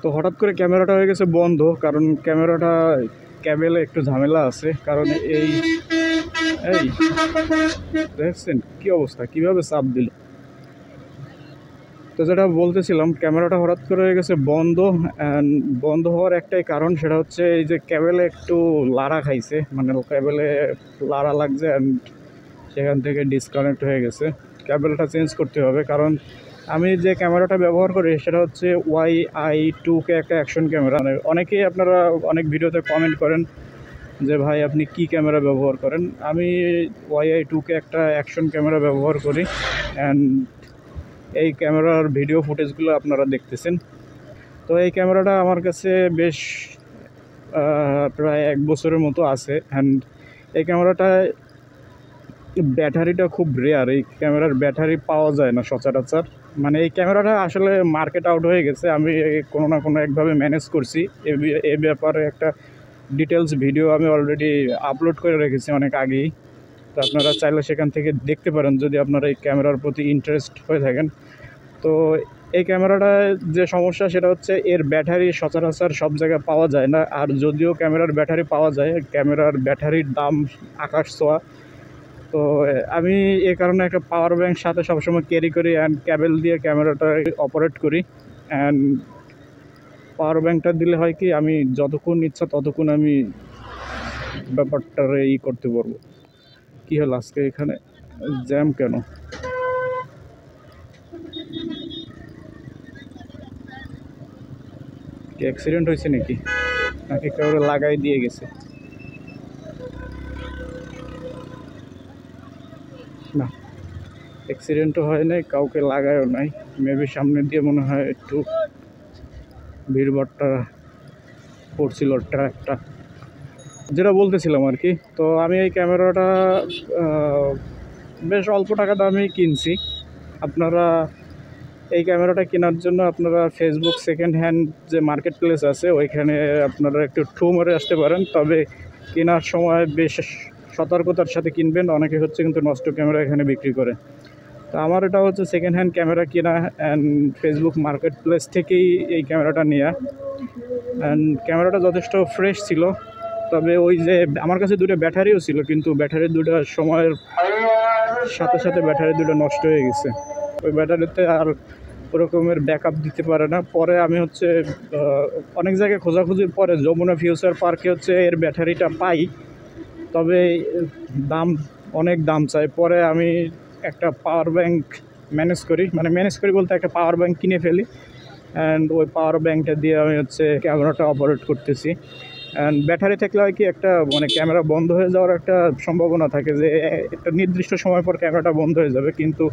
তো হঠাৎ করে ক্যামেরাটা হয়ে গেছে বন্ধ, কারণ ক্যামেরাটা ক্যাবেলে একটু ঝামেলা আছে। কারণ এই এই দেখছেন কি অবস্থা, কিভাবে চাপ দিল। তো যেটা বলতেছিলাম, ক্যামেরাটা হঠাৎ করে হয়ে গেছে বন্ধ। অ্যান্ড বন্ধ হওয়ার একটাই কারণ, সেটা হচ্ছে এই যে ক্যাবেলে একটু লাড়া খাইছে, মানে ক্যাবেলে লাড়া লাগছে অ্যান্ড সেখান থেকে ডিসকানেক্ট হয়ে গেছে। ক্যাবেলটা চেঞ্জ করতে হবে, কারণ আমি যে ক্যামেরাটা ব্যবহার করি সেটা হচ্ছে YI2K একটা অ্যাকশন ক্যামেরা। মানে অনেকেই আপনারা অনেক ভিডিওতে কমেন্ট করেন যে ভাই আপনি কি ক্যামেরা ব্যবহার করেন। আমি YI2K একটা অ্যাকশন ক্যামেরা ব্যবহার করি অ্যান্ড এই ক্যামেরার ভিডিও ফুটেজগুলো আপনারা দেখতেছেন। তো এই ক্যামেরাটা আমার কাছে বেশ প্রায় 1 বছরের মতো আছে। অ্যান্ড এই ক্যামেরাটায় ব্যাটারিটা খুব রেয়ার, এই ক্যামেরার ব্যাটারি পাওয়া যায় না সচরাচর। মানে এই ক্যামেরাটা আসলে মার্কেট আউট হয়ে গেছে। আমি কোনো না কোনো একভাবে ম্যানেজ করছি। এ ব্যাপারে একটা ডিটেলস ভিডিও আমি অলরেডি আপলোড করে রেখেছি অনেক আগেই। তো আপনারা চাইলে সেখান থেকে দেখতে পারেন যদি আপনারা এই ক্যামেরার প্রতি ইন্টারেস্ট হয়ে থাকেন। তো এই ক্যামেরাটায় যে সমস্যা সেটা হচ্ছে এর ব্যাটারি সচরাচর সব জায়গায় পাওয়া যায় না। আর যদিও ক্যামেরার ব্যাটারি পাওয়া যায়, ক্যামেরার ব্যাটারির দাম আকাশ ছোঁয়া। তো আমি এই কারণে একটা পাওয়ার ব্যাংক সাথে সবসময় ক্যারি করি অ্যান্ড ক্যাবেল দিয়ে ক্যামেরাটা অপারেট করি। অ্যান্ড পাওয়ার ব্যাংকটা দিলে হয় কি, আমি যতক্ষণ ইচ্ছা ততক্ষণ আমি ব্যাপারটা করতে পারবো। কী হলো আজকে এখানে জ্যাম কেন? কি অ্যাক্সিডেন্ট হয়েছে নাকি, নাকি কেউ লাগাই দিয়ে গেছে? না, অ্যাক্সিডেন্টও হয় নাই, কাউকে লাগায়ও নাই। মেবি সামনে দিয়ে মনে হয় একটু ভিড়ভাট্টা পড়ছিল ট্রাকটা। যেটা বলতেছিলাম আর কি, তো আমি এই ক্যামেরাটা বেশ অল্প টাকা দামেই কিনছি। আপনারা এই ক্যামেরাটা কেনার জন্য আপনারা ফেসবুক সেকেন্ড হ্যান্ড যে মার্কেট প্লেস আছে ওইখানে আপনারা একটু ঠু মেরে আসতে পারেন। তবে কেনার সময় বেশ সতর্কতার সাথে কিনবেন। অনেকে হচ্ছে কিন্তু নষ্ট ক্যামেরা এখানে বিক্রি করে। তো আমার এটা হচ্ছে সেকেন্ড হ্যান্ড ক্যামেরা কেনা অ্যান্ড ফেসবুক মার্কেট প্লেস থেকেই এই ক্যামেরাটা নেওয়া। অ্যান্ড ক্যামেরাটা যথেষ্ট ফ্রেশ ছিল। তবে ওই যে আমার কাছে দুটো ব্যাটারিও ছিল, কিন্তু ব্যাটারি দুটো সময়ের সাথে সাথে ব্যাটারি দুটো নষ্ট হয়ে গেছে। ওই ব্যাটারিতে আর ওরকমের ব্যাকআপ দিতে পারে না। পরে আমি হচ্ছে অনেক জায়গায় খোঁজাখুঁজির পরে যমুনা ফিউচার পার্কে হচ্ছে এর ব্যাটারিটা পাই। তবে অনেক দাম চাই। পরে আমি একটা পাওয়ার ব্যাংক ম্যানেজ করি বলতে একটা পাওয়ার ব্যাংক কিনে ফেলি অ্যান্ড ওই পাওয়ার ব্যাংকটা দিয়ে আমি হচ্ছে ক্যামেরাটা অপারেট করতেছি। অ্যান্ড ব্যাটারি থাকলে হয় কি, একটা মানে ক্যামেরা বন্ধ হয়ে যাওয়ার একটা সম্ভাবনা থাকে যে একটা নির্দিষ্ট সময় পর ক্যামেরাটা বন্ধ হয়ে যাবে। কিন্তু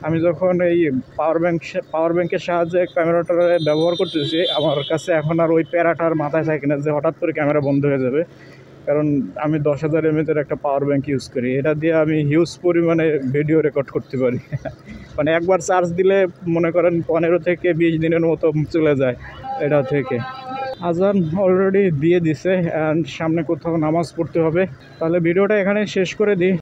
আমি যখন এই পাওয়ার ব্যাংকের সাহায্যে ক্যামেরাটা ব্যবহার করতেছি, আমার কাছে এখন আর ওই প্যারাটার মাথায় থাকে না যে হঠাৎ করে ক্যামেরা বন্ধ হয়ে যাবে। কারণ আমি 10,000 mAh একটা পাওয়ার ব্যাংক ইউজ করি। এটা দিয়ে আমি হিউজ পরিমাণে ভিডিও রেকর্ড করতে পারি। মানে একবার চার্জ দিলে মনে করেন 15 থেকে 20 দিনের মতো চলে যায় এটা থেকে। আজান অলরেডি দিয়ে দিছে অ্যান্ড সামনে কোথাও নামাজ পড়তে হবে। তাহলে ভিডিওটা এখানে শেষ করে দিই।